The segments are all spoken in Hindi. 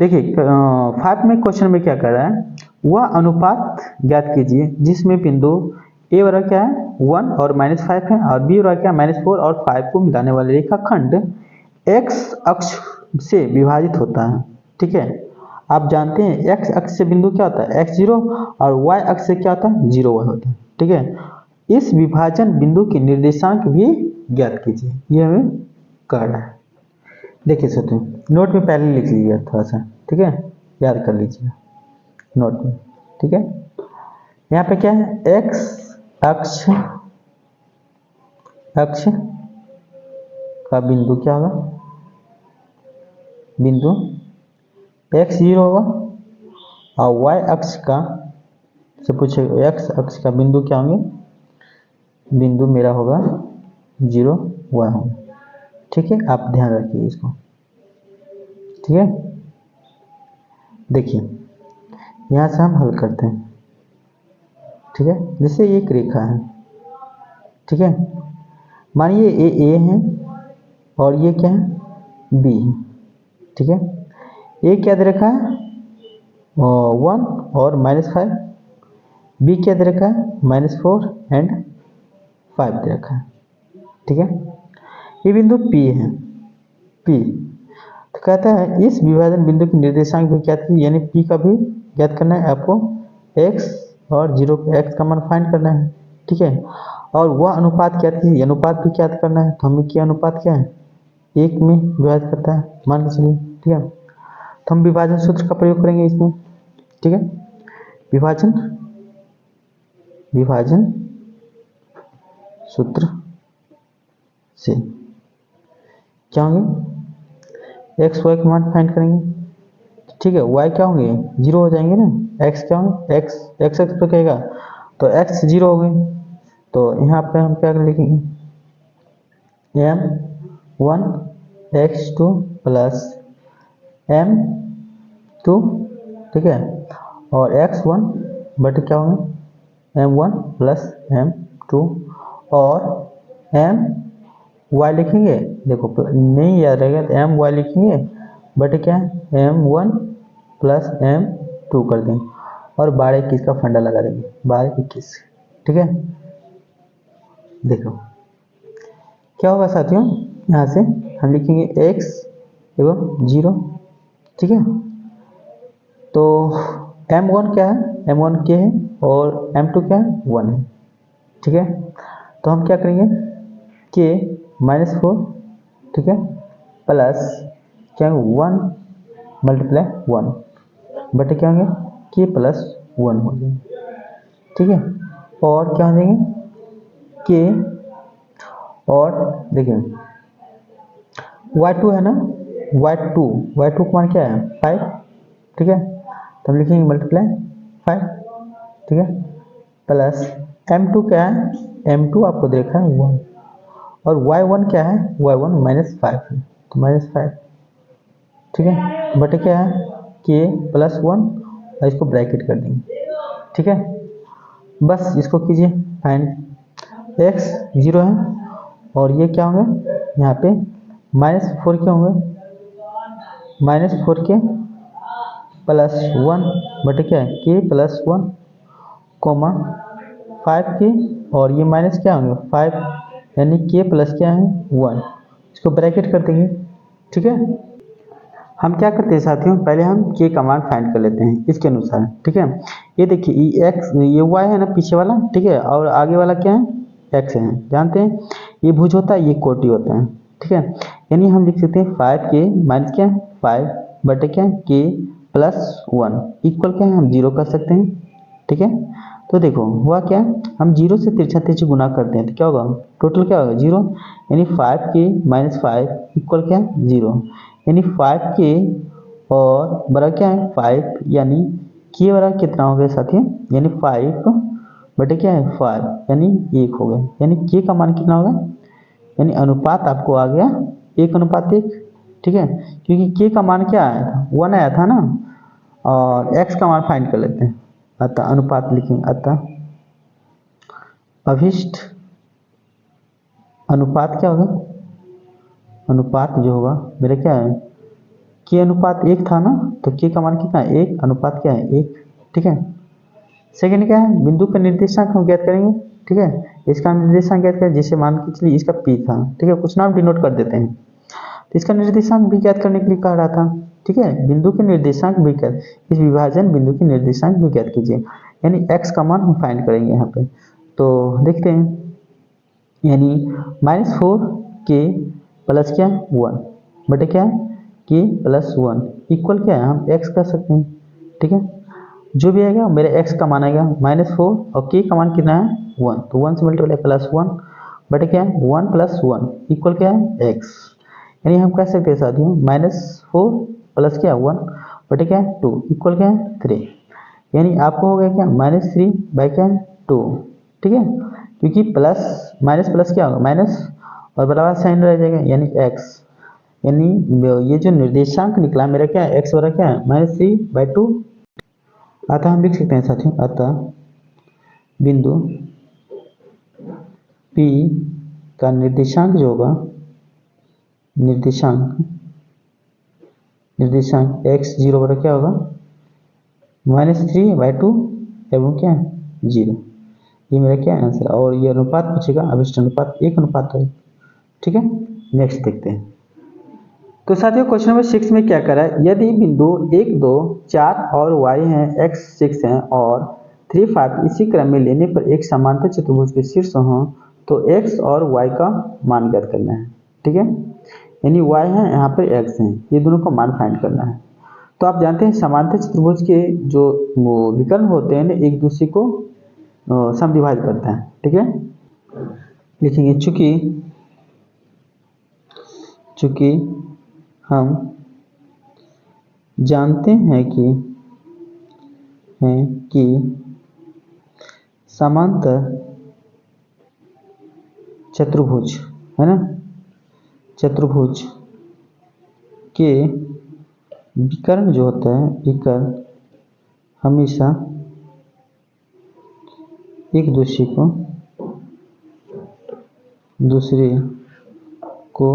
देखिए 5 में क्वेश्चन में क्या कर रहा है, वह अनुपात ज्ञात कीजिए जिसमें बिंदु ए वाला क्या है 1 और -5 है, और बी वाला क्या -4 और 5 को मिलाने वाले रेखाखंड एक्स अक्ष से विभाजित होता है। ठीक है, आप जानते हैं एक्स अक्ष से बिंदु क्या होता है x0, और वाई अक्ष से क्या होता है 0 y होता है। ठीक है, इस विभाजन बिंदु के निर्देशांक भी ज्ञात कीजिए, ये हमें कर रहा है। देखिए साथियों, नोट में पहले लिख लीजिएगा थोड़ा सा, ठीक है, याद कर लीजिएगा नोट में। ठीक है, यहाँ पे क्या है एक्स अक्ष अक्ष का बिंदु क्या होगा, बिंदु x0 होगा, और y अक्ष का से पूछे x अक्ष का बिंदु क्या होंगे, बिंदु मेरा होगा 0 y होगा। ठीक है, आप ध्यान रखिए इसको। ठीक है, देखिए यहाँ से हम हल करते हैं। ठीक है, जैसे एक रेखा है, ठीक है, मानिए ए है और ये क्या है बी है। ठीक है, ए क्या दे रखा है 1 और -5, बी क्या दे रखा है -4 एंड 5 दे रखा है। ठीक है, ये बिंदु P है, P तो कहता है इस विभाजन बिंदु के निर्देशांक भी ज्ञात कीजिए, यानी P का भी ज्ञात करना है आपको, x और 0 पे x का मान फाइंड करना है। ठीक है, और वह अनुपात ज्ञात कीजिए, अनुपात भी ज्ञात करना है। तो हमें क्या अनुपात क्या है 1 में विभाजित करता है, मान के चलिए। ठीक है, तो हम विभाजन सूत्र का प्रयोग करेंगे इसमें। ठीक है, विभाजन सूत्र से क्या होंगे एक्स वाई के मान फाइंड करेंगे। ठीक है, वाई क्या होंगे 0 हो जाएंगे ना, एक्स क्या होंगे एक्स एक्स एक्स पे कहेगा तो एक्स 0 हो गए। तो यहाँ पे हम क्या लिखेंगे m1 x2 प्लस m2, ठीक है, और x1 बटे क्या होंगे m1 प्लस m2, और m y लिखेंगे, देखो नहीं याद रहेगा तो m y लिखेंगे बटे क्या है m1 प्लस m2 कर देंगे, और 12 21 का फंडा लगा देंगे 12 21। ठीक है, देखो क्या होगा साथियों, यहाँ से हम लिखेंगे x एवं 0। ठीक है, तो m1 क्या है m1 k है और m2 क्या है 1 है। ठीक है, तो हम क्या करेंगे k -4, ठीक है, प्लस क्या 1 मल्टीप्लाई 1 बटे क्या होंगे k प्लस 1 हो जाएंगे। ठीक है, और क्या हो जाएंगे k, और देखिए y2 है ना, y2 का मान क्या है 5। ठीक है, तो हम लिखेंगे मल्टीप्लाई 5। ठीक है, प्लस m2 क्या है m2 आपको देखा है 1, और y1 क्या है y1 -5 है तो -5। ठीक है, बटे क्या है k प्लस 1, और इसको ब्रैकेट कर देंगे। ठीक है, बस इसको कीजिए फाइंड, x 0 है और ये क्या होंगे यहाँ पे -4 क्या होंगे -4 के प्लस 1 बटे क्या है k प्लस 1 कोमा 5 के, और ये माइनस क्या होंगे 5, यानी k प्लस क्या है 1, इसको ब्रैकेट कर देंगे। ठीक है, हम क्या करते हैं साथियों, पहले हम k का मान फाइंड कर लेते हैं इसके अनुसार। ठीक है, ये देखिए ये x ये y है ना पीछे वाला, ठीक है, और आगे वाला क्या है x है, जानते हैं ये भुज होता है ये कोटि होता है। ठीक है, यानी हम लिख सकते हैं 5k माइनस क्या है 5 बटे क्या है k प्लस 1 इक्वल क्या है हम 0 कर सकते हैं। ठीक है, तो देखो हुआ क्या हम 0 से तिरछा तिरछी गुना करते हैं तो क्या होगा टोटल क्या होगा 0, यानी 5k माइनस 5 इक्वल क्या है 0, यानी 5k और बराबर क्या है 5, यानी k बराबर कितना हो गया साथियों, यानी 5 बटे क्या है 5, यानी 1 हो गया, यानी k का मान कितना होगा, यानी अनुपात आपको आ गया 1:1। ठीक है, क्योंकि k का मान क्या आया था 1 आया था ना, और x का मान फाइंड कर लेते हैं, अतः अनुपात लिखेंगे, अतः अभिष्ट अनुपात क्या होगा, अनुपात जो होगा मेरा क्या है k अनुपात 1 था ना, तो k का मान कितना है 1 अनुपात क्या है 1। ठीक है, सेकंड क्या है, बिंदु का निर्देशांक हम ज्ञात करेंगे। ठीक है, इसका निर्देशांक ज्ञात करें, जैसे मान के चलिए इसका p था। ठीक है, कुछ नाम डिनोट कर देते हैं, तो इसका निर्देशांक भी ज्ञात करने के लिए कह रहा था। ठीक है, बिंदु के निर्देशांक भी ज्ञात, इस विभाजन बिंदु के निर्देशांक भी ज्ञात कीजिए, यानी x का मान हम फाइंड करेंगे यहाँ पे। तो देखते हैं, यानी -4k प्लस क्या 1 बटे क्या k प्लस 1 इक्वल क्या है, हम x कर सकते हैं। ठीक है, जो भी आएगा मेरे x का मान आएगा -4 और k का मान कितना है 1, तो 1 से मल्टीप्लाई प्लस 1 बटे क्या है 1 प्लस 1 इक्वल क्या है x। यानी हम कह सकते हैं साथियों -4 प्लस क्या 1 बटे क्या 2 इक्वल क्या है 3। यानी आपको हो गया क्या -3 बाई क्या 2। ठीक है, क्योंकि प्लस माइनस प्लस क्या होगा माइनस और बराबर साइन रह जाएगा यानी x। यानी ये जो निर्देशांक निकला मेरा क्या है x बराबर क्या है -3/2। अतः हम लिख सकते हैं साथियों, अतः बिंदु P का निर्देशांक जो होगा निर्देशांक x0 बराबर क्या होगा -3/2 एवं क्या 0। ये मेरा क्या आंसर है, और ये अनुपात पूछेगा अभिष्ट अनुपात 1:1। ठीक है, नेक्स्ट देखते हैं। तो साथियों क्वेश्चन नंबर 6 में क्या करा है, यदि बिंदु 1 2 4 और y है x 6 है और 3 5 इसी क्रम में लेने पर एक समांतर चतुर्भुज के शीर्ष हो तो x और y का मान ज्ञात करना है। ठीक है, यानी y है यहाँ पर x है, ये दोनों का मान फाइंड करना है। तो आप जानते हैं समांतर चतुर्भुज के जो विकर्ण होते हैं ना एक दूसरे को समद्विभाज करता है। ठीक है, लिखेंगे चूंकि हम जानते हैं कि समांतर चतुर्भुज है ना, चतुर्भुज के विकर्ण जो होता है विकर्ण हमेशा एक दूसरे को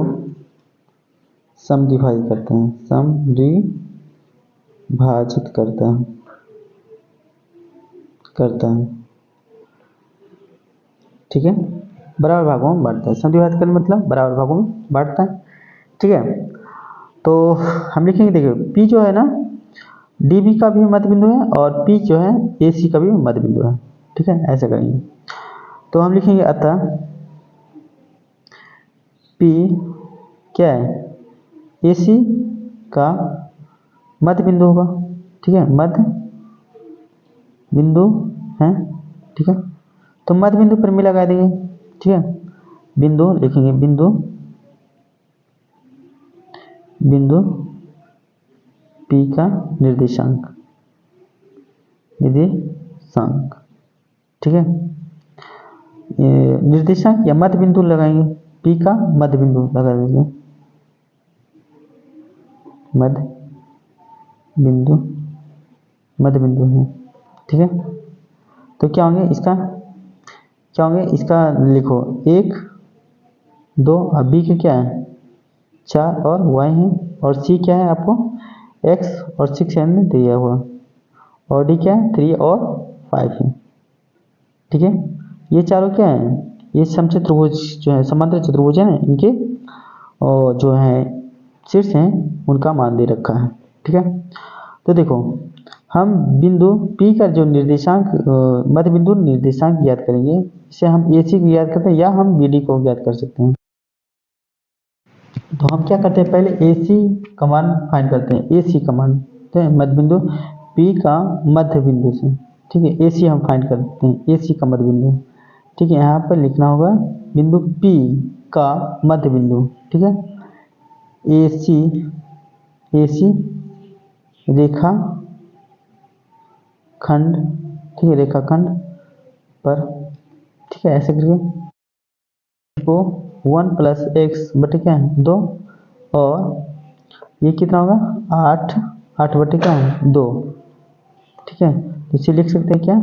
समद्विभाजित करता है। ठीक है, बराबर भागों में बांटता है, समद्विभाजित करना मतलब बराबर भागों में बांटता है। ठीक है, तो हम लिखेंगे देखिए P जो है ना DB का भी मध्य बिंदु है और P जो है AC का भी मध्य बिंदु है। ठीक है, ऐसा करेंगे तो हम लिखेंगे अतः P क्या है AC का मध्य बिंदु होगा। ठीक है, मध्य बिंदु है। ठीक है, तो मध्य बिंदु पर मिला लगा देंगे। ठीक है, बिंदु लिखेंगे बिंदु P का निर्देशांक। ठीक है, निर्देशांक या मध्य बिंदु लगाएंगे, P का मध्य बिंदु लगा देंगे, मध्य बिंदु है। ठीक है, तो क्या होंगे इसका लिखो 1 2 और B के क्या है 4 और y है और C क्या है आपको x और 6 है दिया हुआ और D क्या है 3 और 5 है। ठीक है, ये चारों क्या है ये समचतुर्भुज जो है समांतर चतुर्भुज है ना, इनके और जो है शीर्ष हैं उनका मान दे रखा है। ठीक है, तो देखो हम बिंदु P का जो निर्देशांक मध्य बिंदु निर्देशांक ज्ञात करेंगे, इसे हम AC को ज्ञात करते हैं या हम BD को ज्ञात कर सकते हैं। तो हम क्या करते हैं पहले AC का मान फाइंड करते हैं, AC का मान मध्य बिंदु P का मध्य बिंदु से। ठीक है, AC हम फाइंड करते हैं AC का मध्य बिंदु। ठीक है, यहाँ पर लिखना होगा बिंदु P का मध्य बिंदु। ठीक है, AC रेखा खंड। ठीक है, रेखाखंड पर। ठीक है, ऐसे करके को 1 + x बटे क्या है 2 और ये कितना होगा 8 बटे क्या है 2। ठीक है, तो इसे लिख सकते हैं क्या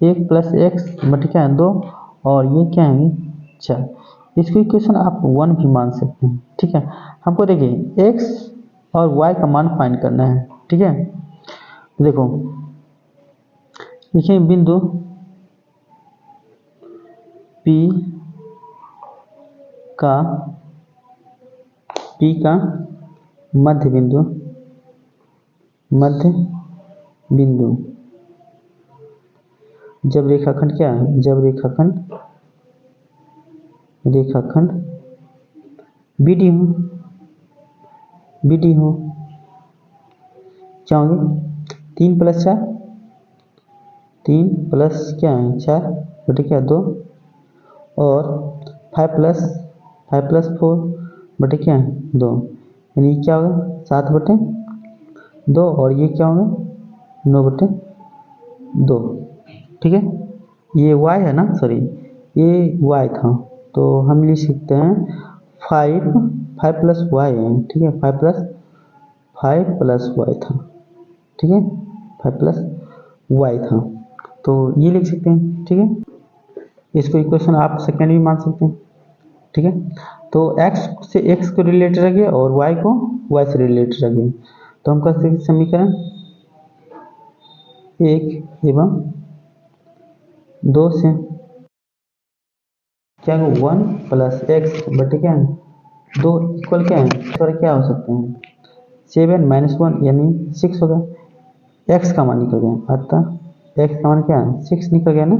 1 + x बटे क्या है 2 और ये क्या है 4। इसको इक्वेशन आप 1 भी मान सकते हैं। ठीक है, हमको देखिए x और y का मान फाइंड करना है। ठीक है। देखो लिखें बिंदु P का मध्य बिंदु जब रेखाखंड क्या है, जब रेखाखंड BD हो क्या होंगे 3 + 4 3 प्लस क्या है 4 बटे क्या 2 और 5 + 4 बटे क्या है 2, यानी क्या होगा 7 बटे 2 और ये क्या होगा 9 बटे 2। ठीक है, ये y है ना, सॉरी ये y था, तो हम लिख सकते हैं 5 + y है। ठीक है, 5 + y था। ठीक है, 5 + y था, तो ये लिख सकते हैं। ठीक है, इसको इक्वेशन आप सेकेंड भी मान सकते हैं। ठीक है, तो x से x को रिलेटेड रखिए और y को y से रिलेटेड रखिए, तो हम कर सकते समीकरण 1 एवं 2 से क्या हो 1 + x बटे क्या है 2 इक्वल क्या है, सर क्या हो सकते हैं 7 - 1 यानी 6 होगा। x का मान निकल गया, अतः x का मान क्या है 6 निकल गया ना,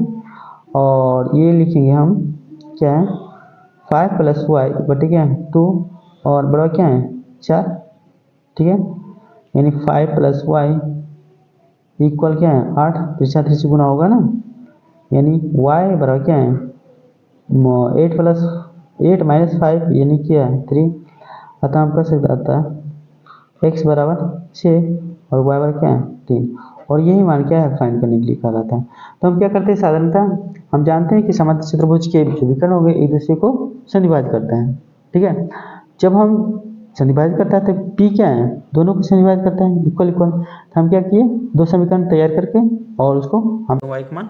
और ये लिखेंगे हम क्या है 5 + y बटे क्या है 2 और बड़ा क्या है 4। ठीक है, यानी 5 + y इक्वल क्या है 8, 3 से गुना होगा ना, यानी y बराबर क्या है 8 - 5 यानी क्या है 3, अतः हम कर सकते अतः x बराबर 6 और y बराबर क्या है 3, और यही मान क्या है फाइंड करने के लिए कहा जाता है। तो हम क्या करते हैं साधारणतः हम जानते हैं कि समद्वितीय चतुर्भुज के जो विकर्ण हो गए एक दूसरे को सन्निभाजित करते हैं। ठीक है, जब हम सन्निभाजित करता है तो P क्या है दोनों को सन्निभाजित करता है इक्वल, तो हम क्या किए 2 समीकरण तैयार करके और उसको हम y का मान